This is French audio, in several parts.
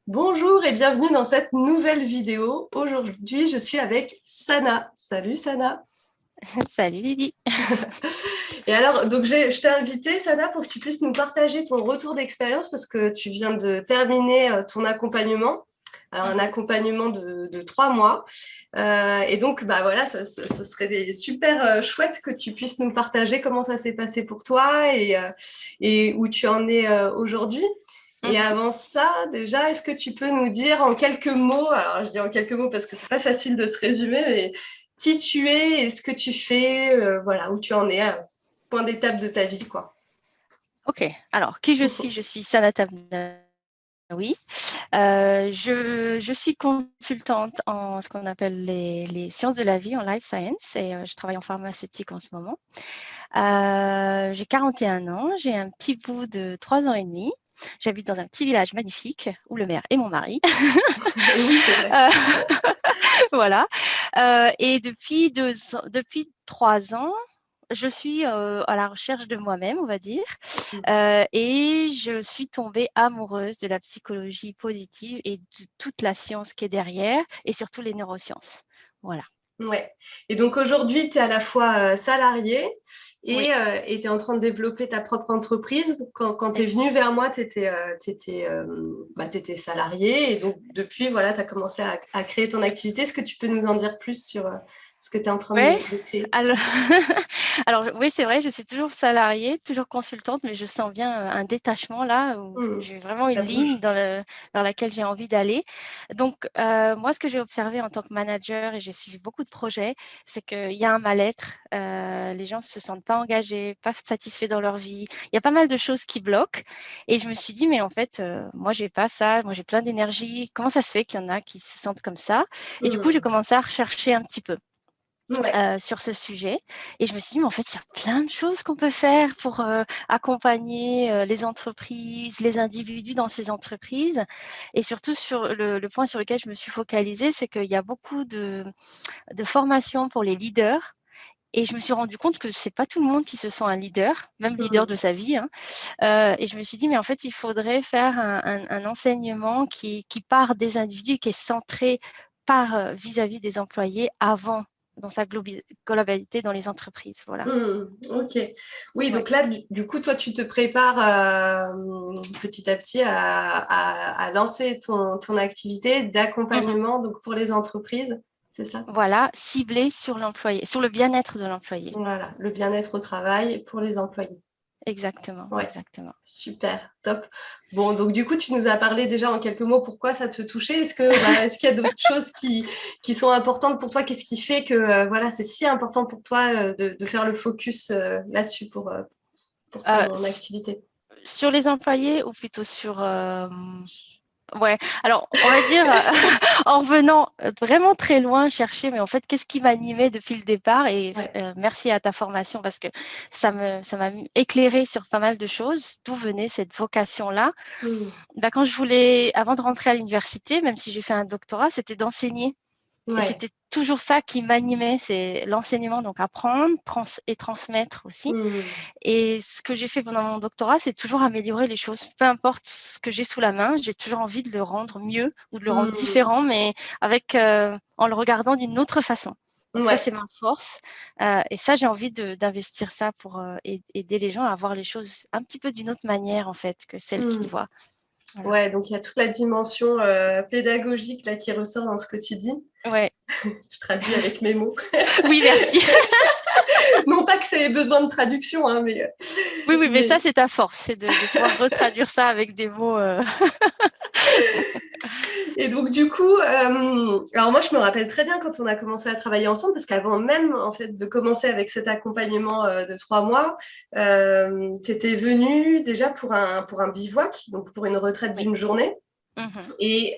Bonjour et bienvenue dans cette nouvelle vidéo. Aujourd'hui, je suis avec Sana. Salut Sana. Salut Lydie. Et alors, donc je t'ai invité, Sana, pour que tu puisses nous partager ton retour d'expérience parce que tu viens de terminer ton accompagnement. Alors, un Mhm. accompagnement de 3 mois. Et donc, bah voilà, ce serait super chouette que tu puisses nous partager comment ça s'est passé pour toi et où tu en es aujourd'hui. Et Mhm. avant ça, déjà, est-ce que tu peux nous dire en quelques mots, alors je dis en quelques mots parce que c'est pas facile de se résumer, mais qui tu es et ce que tu fais, voilà, où tu en es, point d'étape de ta vie, quoi. Ok, alors qui je suis? Je suis Sanata Bnaoui. Je suis consultante en ce qu'on appelle les sciences de la vie, en life science, et je travaille en pharmaceutique en ce moment. J'ai 41 ans, j'ai un petit bout de 3 ans et demi. J'habite dans un petit village magnifique où le maire est mon mari. Et oui, c'est vrai. Euh, voilà. Et depuis 3 ans, je suis à la recherche de moi-même, on va dire, et je suis tombée amoureuse de la psychologie positive et de toute la science qui est derrière, et surtout les neurosciences. Voilà. Ouais. Et donc aujourd'hui, tu es à la fois salarié Oui, et tu es en train de développer ta propre entreprise. Quand tu es ex- venu vers moi, tu étais, salarié et donc depuis, voilà, tu as commencé à créer ton activité. Est-ce que tu peux nous en dire plus sur ce que tu es en train ouais. de créer? Alors, alors oui, c'est vrai, je suis toujours salariée, toujours consultante, mais je sens bien un détachement là, où j'ai vraiment une Ça ligne bouge. vers laquelle j'ai envie d'aller. Donc, moi, ce que j'ai observé en tant que manager, et j'ai suivi beaucoup de projets, c'est qu'il y a un mal-être. Les gens ne se sentent pas engagés, pas satisfaits dans leur vie. Il y a pas mal de choses qui bloquent. Et je me suis dit, mais en fait, moi, j'ai pas ça. Moi, j'ai plein d'énergie. Comment ça se fait qu'il y en a qui se sentent comme ça? Et du coup, j'ai Hmm. commencé à rechercher un petit peu Ouais. sur ce sujet. Et je me suis dit, mais en fait, il y a plein de choses qu'on peut faire pour accompagner les entreprises, les individus dans ces entreprises. Et surtout, sur le point sur lequel je me suis focalisée, c'est qu'il y a beaucoup de formations pour les leaders. Et je me suis rendu compte que c'est pas tout le monde qui se sent un leader, même leader de Hmm. sa vie, hein. Et je me suis dit, mais en fait, il faudrait faire un enseignement qui part des individus, qui est centré par vis-à-vis des employés avant, dans sa globalité dans les entreprises. Voilà. Ok. Oui, Ouais. donc là, du coup, toi, tu te prépares petit à petit à lancer ton activité Mhm. d'accompagnement donc pour les entreprises, c'est ça? Voilà, ciblé sur l'employé, sur le bien-être de l'employé. Voilà, le bien-être au travail pour les employés. Exactement, Ouais, exactement. super, top. Bon, donc du coup, tu nous as parlé déjà en quelques mots pourquoi ça te touchait. Est-ce qu'il y a d'autres choses qui sont importantes pour toi? Qu'est-ce qui fait que voilà, c'est si important pour toi de faire le focus là-dessus pour Euh, ton s- activité? sur les employés ou plutôt sur... ouais, alors on va dire, en revenant vraiment très loin chercher, mais en fait, qu'est-ce qui m'animait depuis le départ? Et Ouais. merci à ta formation parce que ça m'a éclairé sur pas mal de choses. D'où venait cette vocation-là? Hmm. Ben, quand je voulais, avant de rentrer à l'université, même si j'ai fait un doctorat, c'était d'enseigner. Et Ouais. c'était toujours ça qui m'animait, c'est l'enseignement, donc apprendre et transmettre aussi. Hmm. Et ce que j'ai fait pendant mon doctorat, c'est toujours améliorer les choses. Peu importe ce que j'ai sous la main, j'ai toujours envie de le rendre mieux ou de le rendre Hmm. différent, mais en le regardant d'une autre façon. Donc ça, c'est Ouais. ma force. Et ça, j'ai envie d'investir ça pour aider les gens à voir les choses un petit peu d'une autre manière, en fait, que celle qu'ils Hmm. voient. Voilà. Ouais, donc il y a toute la dimension pédagogique là qui ressort dans ce que tu dis. Ouais. Je traduis avec mes mots. Oui, merci. Non pas que ça ait besoin de traduction, hein, Oui, oui, mais ça, mais c'est ta force, c'est de pouvoir retraduire ça avec des mots. Et donc, du coup, alors moi, je me rappelle très bien quand on a commencé à travailler ensemble, parce qu'avant même, en fait, de commencer avec cet accompagnement de 3 mois, tu étais venue déjà pour un bivouac, donc pour une retraite Oui. d'une journée. Mhm. Et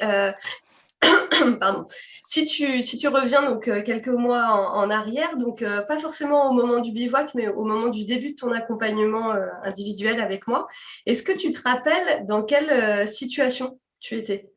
pardon, si tu reviens donc quelques mois en arrière, donc pas forcément au moment du bivouac, mais au moment du début de ton accompagnement individuel avec moi, est-ce que tu te rappelles dans quelle situation tu étais?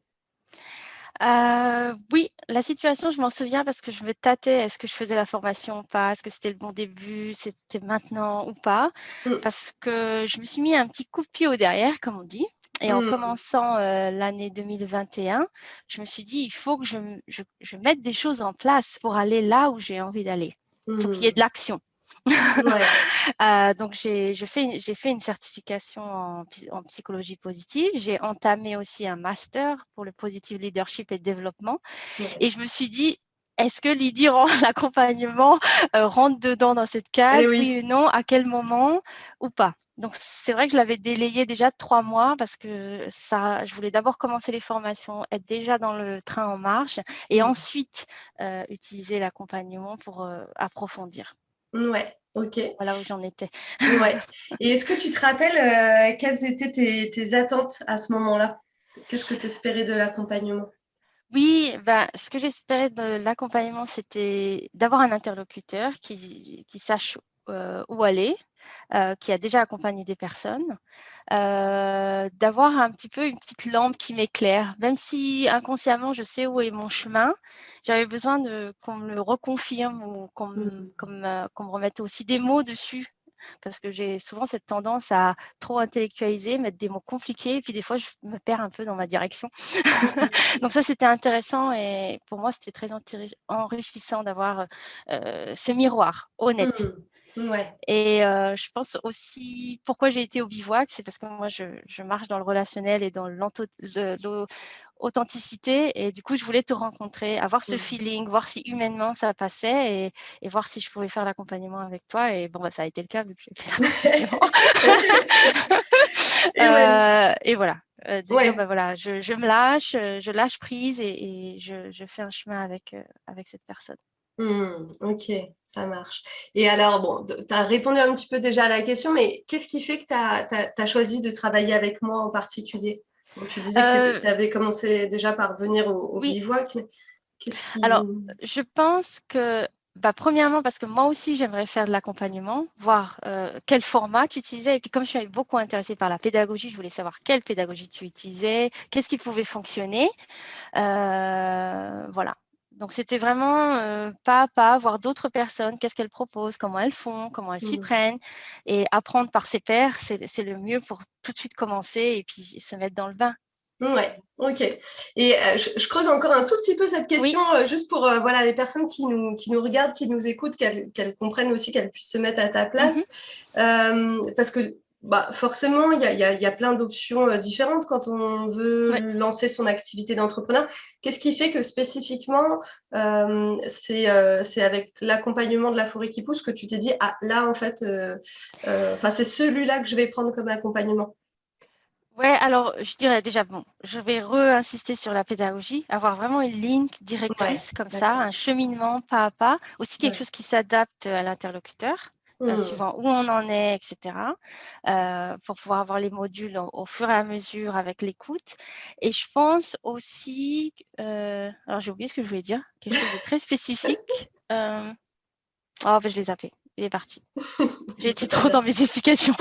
Oui, la situation, je m'en souviens parce que je me tâtais. Est-ce que je faisais la formation ou pas? Est-ce que c'était le bon début? C'était maintenant ou pas? Mm. Parce que je me suis mis un petit coup de pied au derrière, comme on dit. Et en commençant l'année 2021, je me suis dit, il faut que je mette des choses en place pour aller là où j'ai envie d'aller. Il faut qu'il y ait de l'action. Donc, j'ai fait une certification en psychologie positive. J'ai entamé aussi un master pour le positive leadership et développement. Et je me suis dit, est-ce que Lydie, l'accompagnement, rentre dedans dans cette case, oui ou non, à quel moment ou pas? Donc, c'est vrai que je l'avais délayé déjà de 3 mois parce que je voulais d'abord commencer les formations, être déjà dans le train en marche et ensuite utiliser l'accompagnement pour approfondir. Ouais, ok. Voilà où j'en étais. Ouais. Et est-ce que tu te rappelles quelles étaient tes attentes à ce moment-là? Qu'est-ce que tu espérais de l'accompagnement? Oui, ce que j'espérais de l'accompagnement, c'était d'avoir un interlocuteur qui sache où aller, qui a déjà accompagné des personnes, d'avoir un petit peu une petite lampe qui m'éclaire. Même si inconsciemment, je sais où est mon chemin, j'avais besoin qu'on me le reconfirme ou qu'on me remette aussi des mots dessus. Parce que j'ai souvent cette tendance à trop intellectualiser, mettre des mots compliqués, et puis des fois, je me perds un peu dans ma direction. Donc ça, c'était intéressant et pour moi, c'était très enrichissant d'avoir ce miroir honnête. Ouais. Et je pense aussi, pourquoi j'ai été au bivouac, c'est parce que moi, je marche dans le relationnel et dans l'authenticité. Et du coup, je voulais te rencontrer, avoir ce feeling, voir si humainement ça passait et voir si je pouvais faire l'accompagnement avec toi. Et bon, ça a été le cas vu que j'ai fait l'accompagnement. Et voilà, de dire, voilà, je me lâche, je lâche prise et je fais un chemin avec cette personne. Ok, ça marche. Et alors, bon, tu as répondu un petit peu déjà à la question, mais qu'est-ce qui fait que tu as choisi de travailler avec moi en particulier? Bon, tu disais que tu avais commencé déjà par venir au Oui. bivouac, mais qu'est-ce qui... Alors, je pense que, premièrement, parce que moi aussi, j'aimerais faire de l'accompagnement, voir quel format tu utilisais. Et puis, comme je suis beaucoup intéressée par la pédagogie, je voulais savoir quelle pédagogie tu utilisais, qu'est-ce qui pouvait fonctionner. Voilà. Donc, c'était vraiment pas à pas, voir d'autres personnes, qu'est-ce qu'elles proposent, comment elles font, comment elles s'y prennent. Et apprendre par ses pairs, c'est le mieux pour tout de suite commencer et puis se mettre dans le bain. Ouais, ok. Et je creuse encore un tout petit peu cette question, juste pour voilà, les personnes qui nous regardent, qui nous écoutent, qu'elles comprennent aussi, qu'elles puissent se mettre à ta place. Parce que forcément, il y a plein d'options différentes quand on veut lancer son activité d'entrepreneur. Qu'est-ce qui fait que spécifiquement, c'est avec l'accompagnement de la forêt qui pousse que tu t'es dit, ah là, en fait, c'est celui-là que je vais prendre comme accompagnement? Ouais, alors je dirais déjà, je vais re-insister sur la pédagogie, avoir vraiment une ligne directrice comme ça, un cheminement pas à pas, aussi quelque chose qui s'adapte à l'interlocuteur, suivant où on en est, etc., pour pouvoir avoir les modules au fur et à mesure avec l'écoute. Et je pense aussi, alors j'ai oublié ce que je voulais dire, quelque chose de très spécifique. Je l'ai zappé, il est parti. J'ai été trop dans mes explications.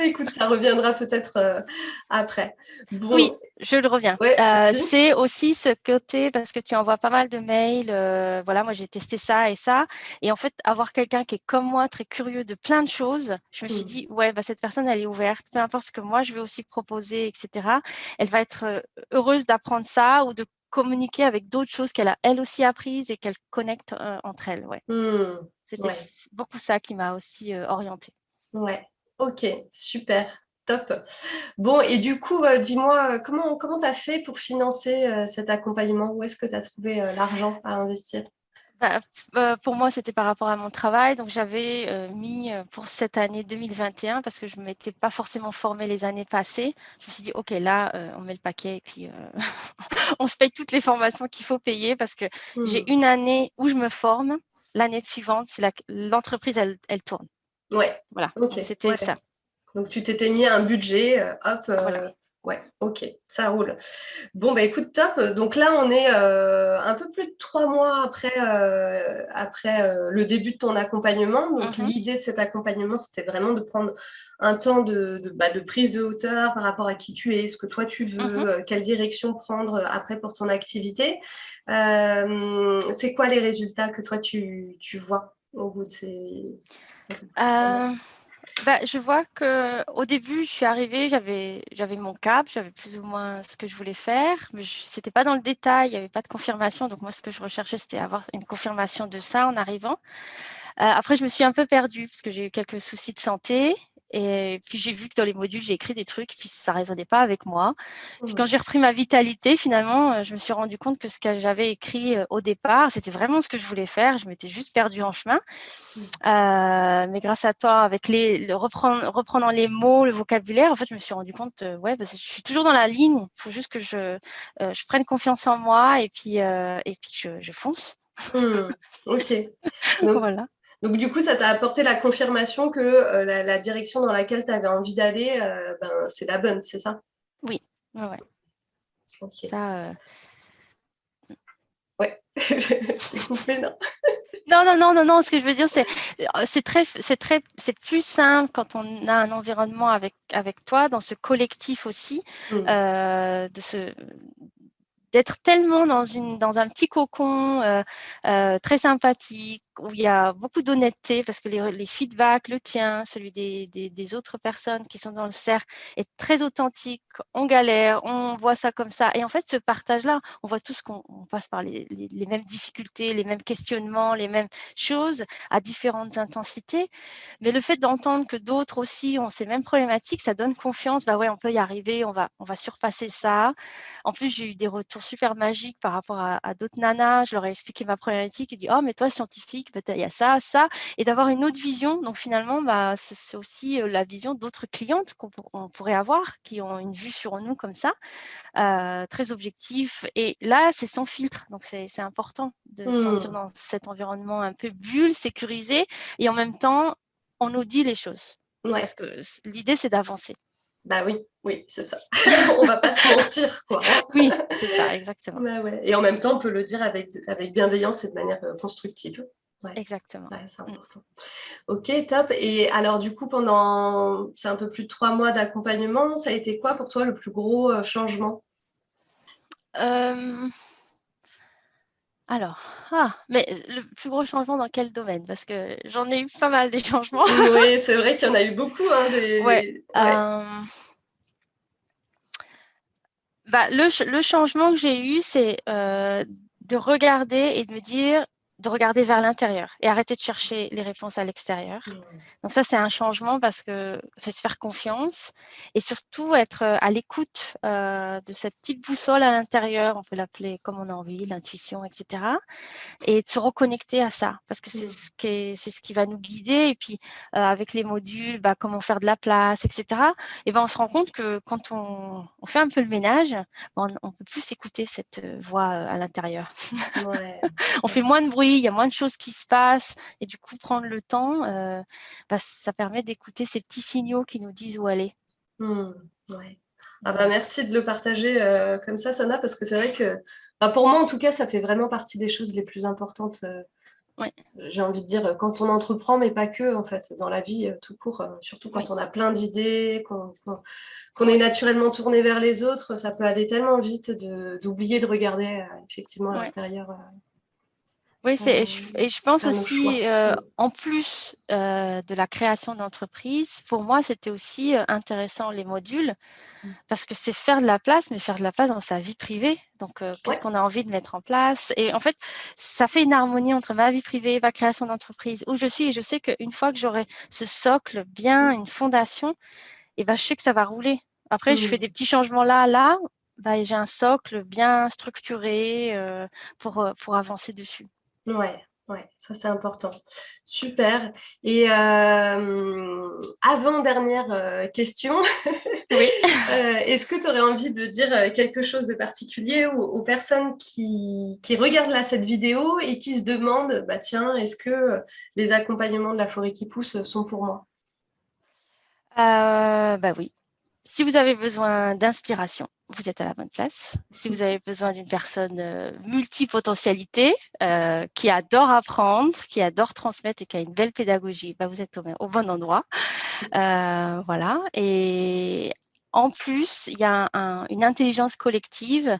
Écoute, ça reviendra peut-être après. Bon. Oui, je le reviens. Ouais, c'est aussi ce côté, parce que tu envoies pas mal de mails, voilà, moi j'ai testé ça et ça. Et en fait, avoir quelqu'un qui est comme moi, très curieux de plein de choses, je me suis dit, ouais, cette personne, elle est ouverte, peu importe ce que moi je vais aussi proposer, etc. Elle va être heureuse d'apprendre ça ou de communiquer avec d'autres choses qu'elle a elle aussi apprises et qu'elle connecte entre elles. Ouais. C'était beaucoup ça qui m'a aussi orientée. Ouais, ok, super, top. Bon, et du coup, dis-moi, comment tu as fait pour financer cet accompagnement? Où est-ce que tu as trouvé l'argent à investir? Pour moi, c'était par rapport à mon travail. Donc, j'avais mis pour cette année 2021, parce que je ne m'étais pas forcément formée les années passées. Je me suis dit, OK, là, on met le paquet et puis on se paye toutes les formations qu'il faut payer parce que j'ai une année où je me forme. L'année suivante, l'entreprise, elle tourne. Ouais, Voilà, ok. donc c'était ça. Donc, tu t'étais mis un budget, hop, Voilà. ouais, ok, ça roule. Bon, écoute, top. Donc là, on est un peu plus de 3 mois après le début de ton accompagnement. Donc, l'idée de cet accompagnement, c'était vraiment de prendre un temps de prise de hauteur par rapport à qui tu es, ce que toi tu veux, quelle direction prendre après pour ton activité. C'est quoi les résultats que toi tu vois au bout de ces... Je vois qu'au début, je suis arrivée, j'avais mon cap, j'avais plus ou moins ce que je voulais faire, mais ce n'était pas dans le détail, il n'y avait pas de confirmation. Donc, moi, ce que je recherchais, c'était avoir une confirmation de ça en arrivant. Après, je me suis un peu perdue parce que j'ai eu quelques soucis de santé. Et puis, j'ai vu que dans les modules, j'ai écrit des trucs, puis ça ne résonnait pas avec moi. Puis, quand j'ai repris ma vitalité, finalement, je me suis rendu compte que ce que j'avais écrit au départ, c'était vraiment ce que je voulais faire. Je m'étais juste perdue en chemin. Mais grâce à toi, avec reprenant les mots, le vocabulaire, en fait, je me suis rendu compte, ouais, parce que je suis toujours dans la ligne. Il faut juste que je prenne confiance en moi et puis je fonce. Ok. Donc, Voilà. donc, du coup, ça t'a apporté la confirmation que la direction dans laquelle tu avais envie d'aller, c'est la bonne, c'est ça? Oui, ouais, ouais. Ok. Ça, Ouais. Je t'ai coupé, non? Non, non, non, non, non. Ce que je veux dire, c'est plus simple quand on a un environnement avec toi, dans ce collectif aussi, Hmm. euh, de se, d'être tellement dans un petit cocon très sympathique, où il y a beaucoup d'honnêteté, parce que les feedbacks, le tien, celui des autres personnes qui sont dans le cercle, est très authentique. On galère, on voit ça comme ça. Et en fait, ce partage-là, on voit tous qu'on passe par les mêmes difficultés, les mêmes questionnements, les mêmes choses à différentes intensités. Mais le fait d'entendre que d'autres aussi ont ces mêmes problématiques, ça donne confiance. Bah ouais, on peut y arriver, on va surpasser ça. En plus, j'ai eu des retours super magiques par rapport à d'autres nanas. Je leur ai expliqué ma problématique. Ils disent, oh, mais toi, scientifique, il y a ça, ça. Et d'avoir une autre vision. Donc, finalement, c'est aussi la vision d'autres clientes qu'on pourrait avoir, qui ont une vue sur nous comme ça, très objectif. Et là, c'est sans filtre. Donc, c'est important de se sentir Hmm. dans cet environnement un peu bulle, sécurisé. Et en même temps, on nous dit les choses. Parce Ouais. que l'idée, c'est d'avancer. Bah oui, oui, c'est ça. On va pas se mentir, quoi, hein. Oui, c'est ça, exactement. Bah ouais. Et en même temps, on peut le dire avec bienveillance et de manière constructive. Ouais, Exactement. ouais, c'est Mm. important. Ok, top. Et alors, du coup, c'est un peu plus de 3 mois d'accompagnement, ça a été quoi pour toi le plus gros changement? Euh, alors, mais le plus gros changement dans quel domaine? Parce que j'en ai eu pas mal des changements. Oui, c'est vrai qu'il y en a eu beaucoup, hein, Ouais. Ouais. Le changement que j'ai eu, c'est de regarder et de me dire, de regarder vers l'intérieur et arrêter de chercher les réponses à l'extérieur. Donc ça, c'est un changement parce que c'est se faire confiance et surtout être à l'écoute de cette petite boussole à l'intérieur, on peut l'appeler comme on a envie, l'intuition, etc. Et de se reconnecter à ça parce que c'est ce qui va nous guider. Et puis, avec les modules, comment faire de la place, etc. Et on se rend compte que quand on fait un peu le ménage, on peut plus écouter cette voix à l'intérieur. Ouais. On fait moins de bruit, il y a moins de choses qui se passent. Et du coup, prendre le temps, ça permet d'écouter ces petits signaux qui nous disent où aller. Hmm, ouais. Ah bah Voilà. merci de le partager comme ça, Sana, parce que c'est vrai que pour moi, en tout cas, ça fait vraiment partie des choses les plus importantes. Oui, J'ai envie de dire quand on entreprend, mais pas que, en fait, dans la vie tout court, surtout quand oui, on a plein d'idées, qu'on est oui, naturellement tourné vers les autres, ça peut aller tellement vite d'oublier de regarder effectivement à oui. l'intérieur Oui, et je pense faire nos aussi, choix. en plus de la création d'entreprise, pour moi, c'était aussi intéressant les modules, parce que c'est faire de la place, mais faire de la place dans sa vie privée. Donc, qu'est-ce Ouais. qu'on a envie de mettre en place? Et en fait, ça fait une harmonie entre ma vie privée, ma création d'entreprise, où je suis, et je sais qu'une fois que j'aurai ce socle bien, une fondation, et je sais que ça va rouler. Après, je fais Hmm. des petits changements là, et j'ai un socle bien structuré pour avancer dessus. Ouais, ouais, ça c'est important. Super. Et avant-dernière question, Oui. est-ce que tu aurais envie de dire quelque chose de particulier aux personnes qui regardent là cette vidéo et qui se demandent, bah tiens, est-ce que les accompagnements de la forêt qui pousse sont pour moi? Oui. Si vous avez besoin d'inspiration, vous êtes à la bonne place. Si vous avez besoin d'une personne multipotentialité, qui adore apprendre, qui adore transmettre et qui a une belle pédagogie, vous êtes au bon endroit. Voilà. Et en plus, il y a une intelligence collective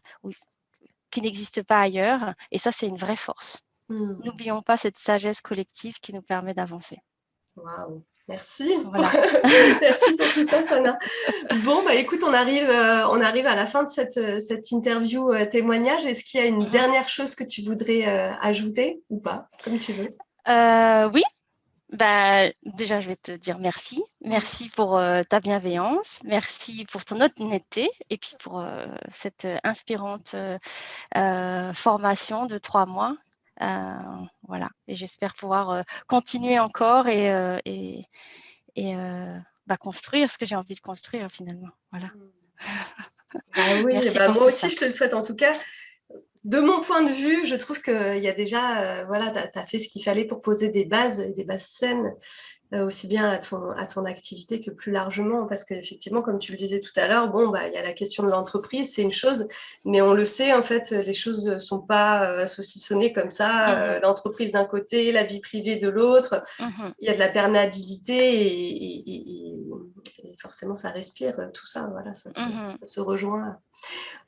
qui n'existe pas ailleurs. Et ça, c'est une vraie force. Hmm. N'oublions pas cette sagesse collective qui nous permet d'avancer. Waouh. Merci. Voilà. Merci pour tout ça, Sana. Bon, bah écoute, on arrive à la fin de cette interview témoignage. Est-ce qu'il y a une Mhm. dernière chose que tu voudrais ajouter ou pas, comme tu veux? Oui, bah, déjà, je vais te dire merci. Merci pour ta bienveillance. Merci pour ton honnêteté et puis pour cette inspirante formation de 3 mois. Euh, voilà. Et j'espère pouvoir continuer encore et bah, construire ce que j'ai envie de construire finalement. Voilà. Bah oui, Merci bah pour moi tout aussi, ça. je te le souhaite en tout cas. De mon point de vue, je trouve qu'il y a déjà, voilà, tu as fait ce qu'il fallait pour poser des bases saines, aussi bien à ton activité que plus largement, parce qu'effectivement, comme tu le disais tout à l'heure, bon, bah, il y a la question de l'entreprise, c'est une chose, mais on le sait, en fait, les choses ne sont pas saucissonnées comme ça, Mhm, l'entreprise d'un côté, la vie privée de l'autre, mhm, il y a de la perméabilité et forcément, ça respire, tout ça, voilà, mhm. ça se rejoint.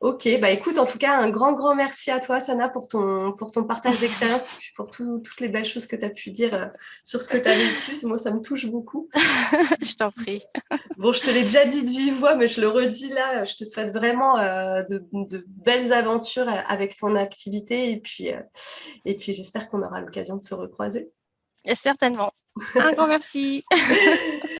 Ok, bah écoute, en tout cas, un grand merci à toi, Sana, pour ton partage d'expérience et puis pour toutes les belles choses que tu as pu dire sur ce que tu as vécu. Moi, ça me touche beaucoup. Je t'en prie. Bon, je te l'ai déjà dit de vive voix, mais je le redis là, je te souhaite vraiment de belles aventures avec ton activité et puis j'espère qu'on aura l'occasion de se recroiser. Certainement. Un grand merci.